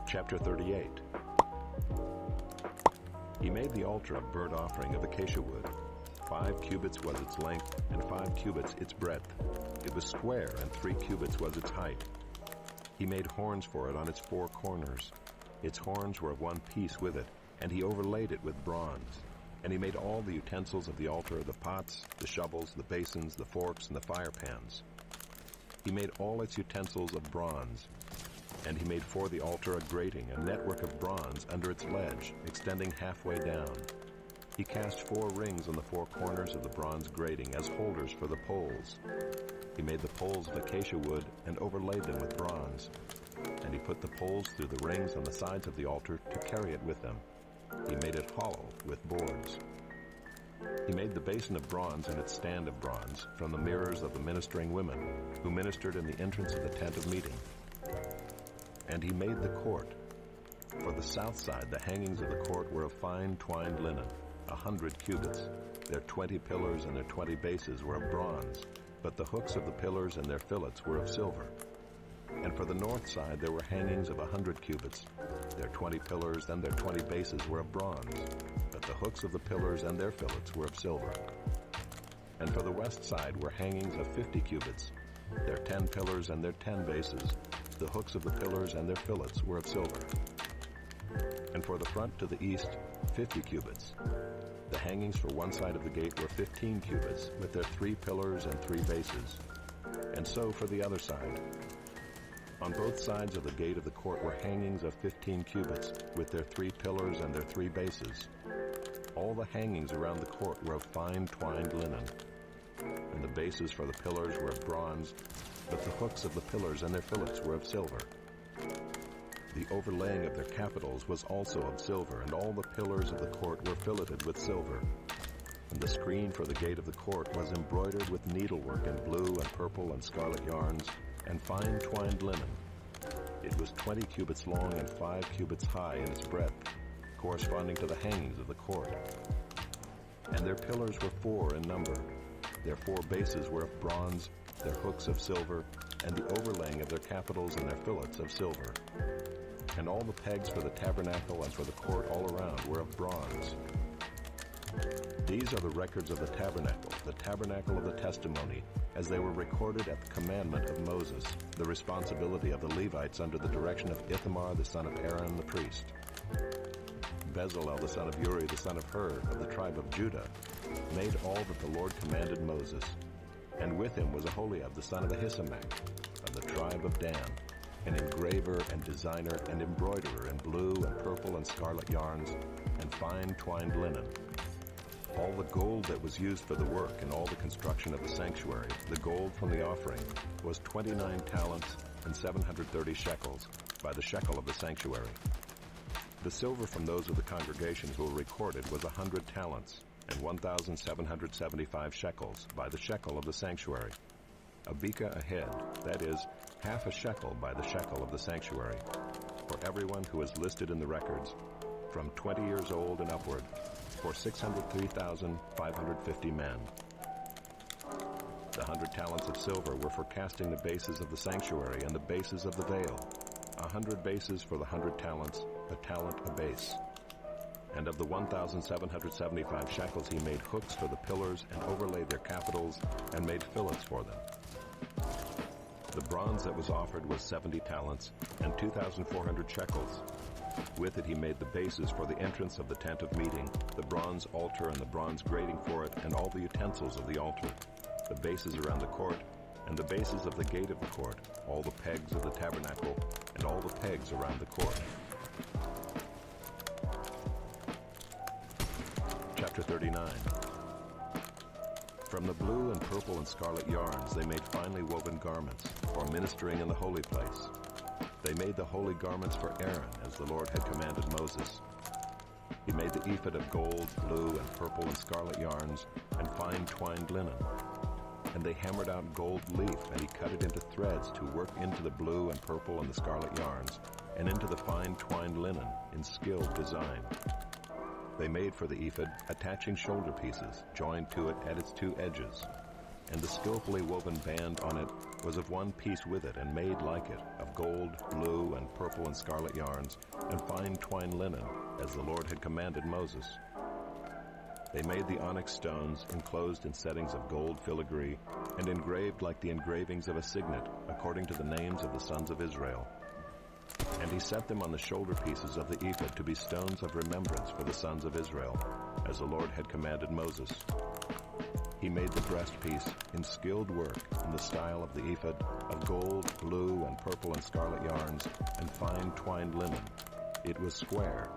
Chapter 38. He made the altar of burnt offering of acacia wood. 5 cubits was its length, and 5 cubits its breadth. It was square, and 3 cubits was its height. He made horns for it on its 4 corners. Its horns were of one piece with it, and he overlaid it with bronze. And he made all the utensils of the altar, the pots, the shovels, the basins, the forks, and the fire pans. He made all its utensils of bronze. And he made for the altar a grating, a network of bronze under its ledge, extending halfway down. He cast 4 rings on the 4 corners of the bronze grating as holders for the poles. He made the poles of acacia wood and overlaid them with bronze. And he put the poles through the rings on the sides of the altar to carry it with them. He made it hollow with boards. He made the basin of bronze and its stand of bronze from the mirrors of the ministering women who ministered in the entrance of the tent of meeting. And he made the court. For the south side, the hangings of the court were of fine twined linen, 100 cubits. Their 20 pillars and their 20 bases were of bronze, but the hooks of the pillars and their fillets were of silver. And for the north side there were hangings of 100 cubits. Their 20 pillars and their 20 bases were of bronze, but the hooks of the pillars and their fillets were of silver. And for the west side were hangings of 50 cubits. Their 10 pillars and their 10 bases, the hooks of the pillars and their fillets were of silver. And for the front to the east, 50 cubits. The hangings for one side of the gate were 15 cubits, with their 3 pillars and 3 bases. And so for the other side. On both sides of the gate of the court were hangings of 15 cubits, with their 3 pillars and their 3 bases. All the hangings around the court were of fine twined linen. And the bases for the pillars were of bronze, but the hooks of the pillars and their fillets were of silver. The overlaying of their capitals was also of silver, and all the pillars of the court were filleted with silver. And the screen for the gate of the court was embroidered with needlework in blue and purple and scarlet yarns, and fine twined linen. It was 20 cubits long and 5 cubits high in its breadth, corresponding to the hangings of the court. And their pillars were 4 in number. Their 4 bases were of bronze, their hooks of silver, and the overlaying of their capitals and their fillets of silver. And all the pegs for the tabernacle and for the court all around were of bronze. These are the records of the tabernacle of the testimony, as they were recorded at the commandment of Moses, the responsibility of the Levites under the direction of Ithamar the son of Aaron the priest. Bezalel the son of Uri the son of Hur of the tribe of Judah made all that the Lord commanded Moses. And with him was Aholiab the son of Ahisamach of the tribe of Dan, an engraver and designer and embroiderer in blue and purple and scarlet yarns and fine twined linen. All the gold that was used for the work and all the construction of the sanctuary, the gold from the offering, was 29 talents and 730 shekels by the shekel of the sanctuary. The silver from those of the congregation who were recorded was 100 talents and 1,775 shekels by the shekel of the sanctuary. A beka a head, that is, half a shekel by the shekel of the sanctuary, for everyone who is listed in the records, from 20 years old and upward, for 603,550 men. The 100 talents of silver were for casting the bases of the sanctuary and the bases of the veil, 100 bases for the 100 talents, a talent a base. And of the 1,775 shekels he made hooks for the pillars and overlaid their capitals and made fillets for them. The bronze that was offered was 70 talents and 2,400 shekels. With it he made the bases for the entrance of the tent of meeting, the bronze altar and the bronze grating for it, and all the utensils of the altar, the bases around the court, and the bases of the gate of the court, all the pegs of the tabernacle, and all the pegs around the court. Chapter 39. From the blue and purple and scarlet yarns they made finely woven garments for ministering in the holy place. They made the holy garments for Aaron, as the Lord had commanded Moses. He made the ephod of gold, blue, and purple and scarlet yarns, and fine twined linen. And they hammered out gold leaf, and he cut it into threads to work into the blue and purple and the scarlet yarns, and into the fine twined linen in skilled design. They made for the ephod attaching shoulder pieces, joined to it at its 2 edges. and the skillfully woven band on it was of one piece with it and made like it, of gold, blue, and purple and scarlet yarns, and fine twined linen, as the Lord had commanded Moses. They made the onyx stones enclosed in settings of gold filigree and engraved like the engravings of a signet, according to the names of the sons of Israel. And he set them on the shoulder pieces of the ephod to be stones of remembrance for the sons of Israel, as the Lord had commanded Moses. He made the breastpiece in skilled work in the style of the ephod, of gold, blue, and purple and scarlet yarns, and fine twined linen. It was square.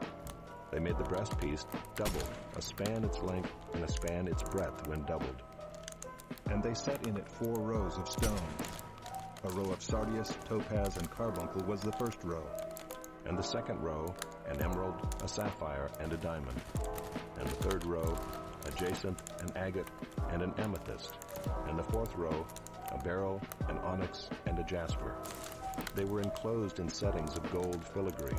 They made the breastpiece doubled, a span its length and a span its breadth when doubled. And they set in it 4 rows of stone. A row of sardius, topaz, and carbuncle was the first row. And the second row, an emerald, a sapphire, and a diamond. And the third row, a jacinth, an agate, and an amethyst. And the fourth row, a beryl, an onyx, and a jasper. They were enclosed in settings of gold filigree.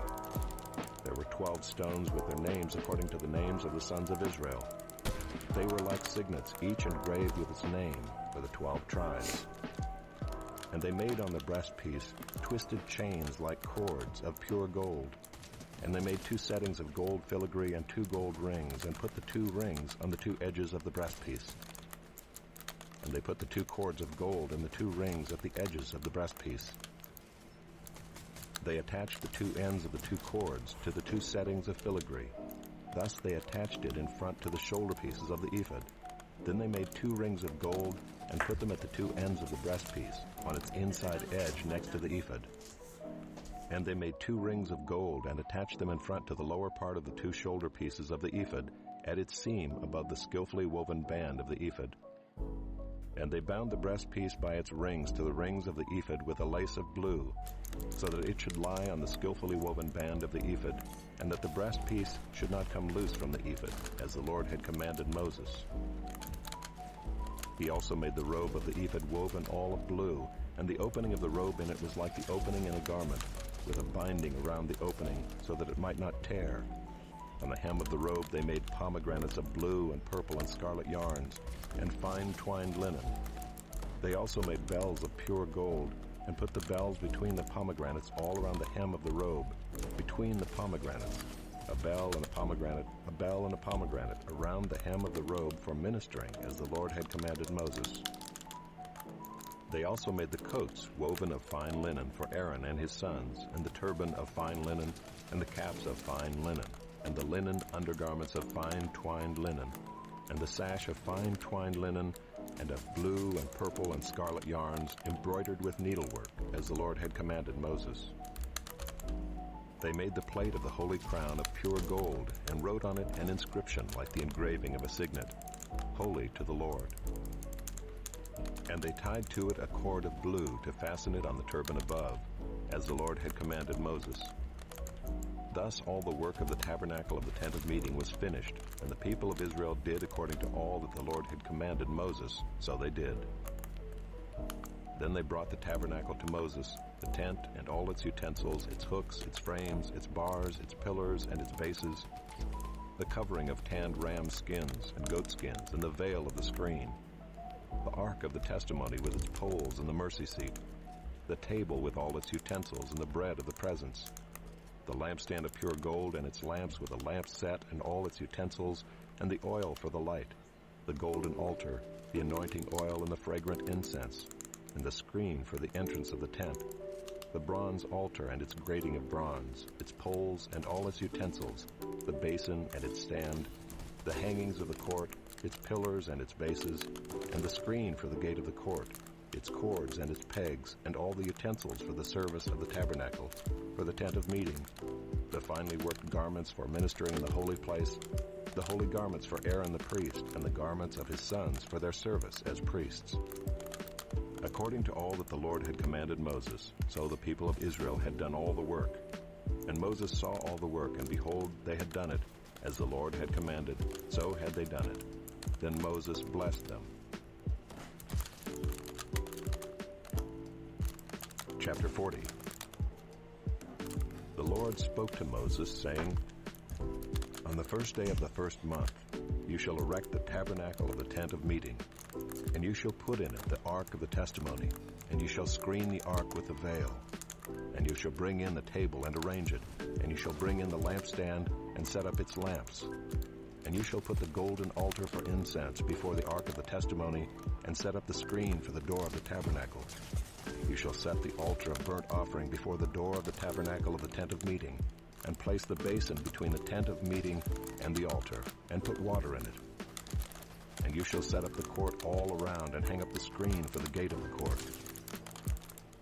There were 12 stones with their names according to the names of the sons of Israel. They were like signets, each engraved with its name for the 12 tribes. And they made on the breastpiece twisted chains like cords of pure gold. And they made 2 settings of gold filigree and 2 gold rings, and put the 2 rings on the 2 edges of the breastpiece. And they put the 2 cords of gold and the 2 rings at the edges of the breastpiece. They attached the 2 ends of the 2 cords to the 2 settings of filigree. Thus they attached it in front to the shoulder pieces of the ephod. Then they made 2 rings of gold and put them at the 2 ends of the breastpiece, on its inside edge next to the ephod. And they made 2 rings of gold and attached them in front to the lower part of the 2 shoulder pieces of the ephod, at its seam above the skillfully woven band of the ephod. And they bound the breastpiece by its rings to the rings of the ephod with a lace of blue, so that it should lie on the skillfully woven band of the ephod, and that the breastpiece should not come loose from the ephod, as the Lord had commanded Moses. He also made the robe of the ephod woven all of blue, and the opening of the robe in it was like the opening in a garment, with a binding around the opening, so that it might not tear. On the hem of the robe they made pomegranates of blue and purple and scarlet yarns, and fine twined linen. They also made bells of pure gold, and put the bells between the pomegranates all around the hem of the robe, between the pomegranates, a bell and a pomegranate, a bell and a pomegranate, around the hem of the robe for ministering, as the Lord had commanded Moses. They also made the coats woven of fine linen for Aaron and his sons, and the turban of fine linen, and the caps of fine linen, and the linen undergarments of fine twined linen, and the sash of fine twined linen, and of blue and purple and scarlet yarns, embroidered with needlework, as the Lord had commanded Moses. They made the plate of the holy crown of pure gold, and wrote on it an inscription like the engraving of a signet, Holy to the Lord. And they tied to it a cord of blue to fasten it on the turban above, as the Lord had commanded Moses. Thus all the work of the tabernacle of the tent of meeting was finished, and the people of Israel did according to all that the Lord had commanded Moses, so they did. Then they brought the tabernacle to Moses, the tent and all its utensils, its hooks, its frames, its bars, its pillars, and its bases, the covering of tanned ram skins and goat skins, and the veil of the screen, the ark of the testimony with its poles and the mercy seat, the table with all its utensils and the bread of the presence, the lampstand of pure gold and its lamps with a lamp set and all its utensils, and the oil for the light, the golden altar, the anointing oil and the fragrant incense, and the screen for the entrance of the tent, the bronze altar and its grating of bronze, its poles and all its utensils, the basin and its stand, the hangings of the court, its pillars and its bases, and the screen for the gate of the court, its cords and its pegs, and all the utensils for the service of the tabernacle, for the tent of meeting, the finely worked garments for ministering in the holy place, the holy garments for Aaron the priest, and the garments of his sons for their service as priests. According to all that the Lord had commanded Moses, so the people of Israel had done all the work. And Moses saw all the work, and behold, they had done it, as the Lord had commanded, so had they done it. Then Moses blessed them. Chapter 40. The Lord spoke to Moses, saying, On the first day of the first month, you shall erect the tabernacle of the tent of meeting, and you shall put in it the ark of the testimony, and you shall screen the ark with the veil. And you shall bring in the table and arrange it, and you shall bring in the lampstand and set up its lamps. And you shall put the golden altar for incense before the ark of the testimony, and set up the screen for the door of the tabernacle. You shall set the altar of burnt offering before the door of the tabernacle of the tent of meeting, and place the basin between the tent of meeting and the altar, and put water in it. And you shall set up the court all around, and hang up the screen for the gate of the court.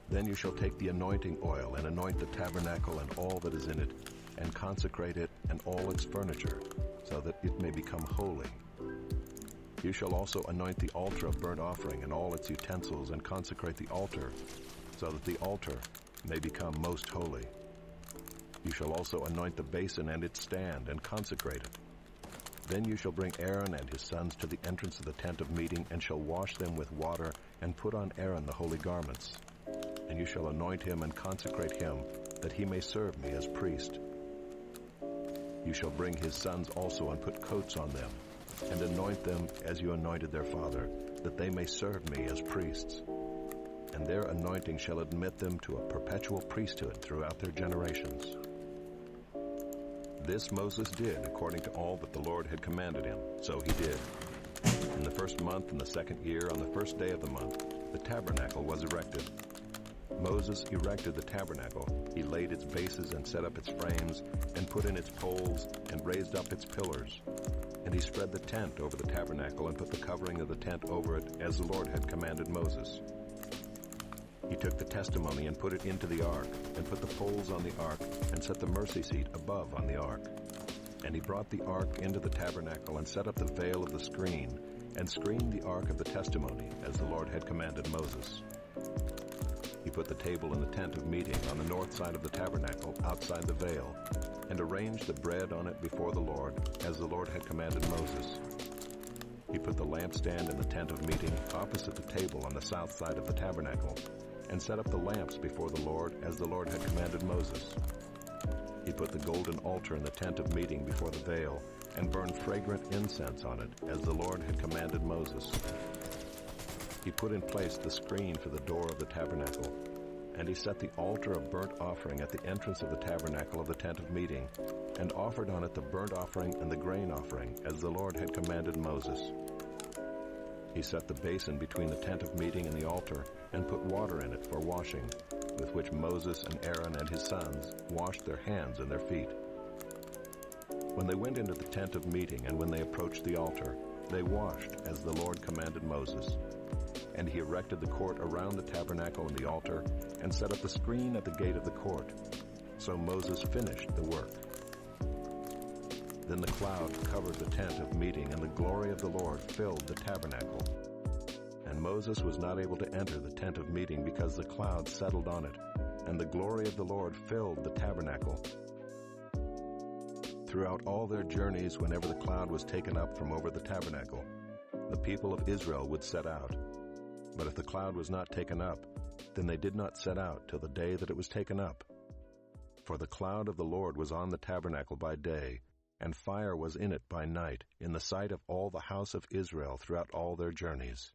Then you shall take the anointing oil, and anoint the tabernacle and all that is in it, and consecrate it and all its furniture, so that it may become holy. You shall also anoint the altar of burnt offering and all its utensils, and consecrate the altar, so that the altar may become most holy. You shall also anoint the basin and its stand, and consecrate it. Then you shall bring Aaron and his sons to the entrance of the tent of meeting, and shall wash them with water, and put on Aaron the holy garments. And you shall anoint him and consecrate him, that he may serve me as priest. You shall bring his sons also, and put coats on them, and anoint them as you anointed their father, that they may serve me as priests. And their anointing shall admit them to a perpetual priesthood throughout their generations. This Moses did according to all that the Lord had commanded him, so he did. In the first month, in the second year, on the first day of the month, the tabernacle was erected. Moses erected the tabernacle. He laid its bases and set up its frames, and put in its poles, and raised up its pillars. And he spread the tent over the tabernacle, and put the covering of the tent over it, as the Lord had commanded Moses. He took the testimony and put it into the ark, and put the poles on the ark, and set the mercy seat above on the ark. And he brought the ark into the tabernacle, and set up the veil of the screen, and screened the ark of the testimony, as the Lord had commanded Moses. He put the table in the tent of meeting on the north side of the tabernacle, outside the veil, and arranged the bread on it before the Lord, as the Lord had commanded Moses. He put the lampstand in the tent of meeting, opposite the table on the south side of the tabernacle, and set up the lamps before the Lord, as the Lord had commanded Moses. He put the golden altar in the tent of meeting before the veil, and burned fragrant incense on it, as the Lord had commanded Moses. He put in place the screen for the door of the tabernacle, and he set the altar of burnt offering at the entrance of the tabernacle of the tent of meeting, and offered on it the burnt offering and the grain offering, as the Lord had commanded Moses. He set the basin between the tent of meeting and the altar, and put water in it for washing, with which Moses and Aaron and his sons washed their hands and their feet. When they went into the tent of meeting, and when they approached the altar, they washed as the Lord commanded Moses. And he erected the court around the tabernacle and the altar, and set up the screen at the gate of the court. So Moses finished the work. Then the cloud covered the tent of meeting, and the glory of the Lord filled the tabernacle. And Moses was not able to enter the tent of meeting, because the cloud settled on it, and the glory of the Lord filled the tabernacle. Throughout all their journeys, whenever the cloud was taken up from over the tabernacle, the people of Israel would set out. But if the cloud was not taken up, then they did not set out till the day that it was taken up. For the cloud of the Lord was on the tabernacle by day, and fire was in it by night, in the sight of all the house of Israel throughout all their journeys.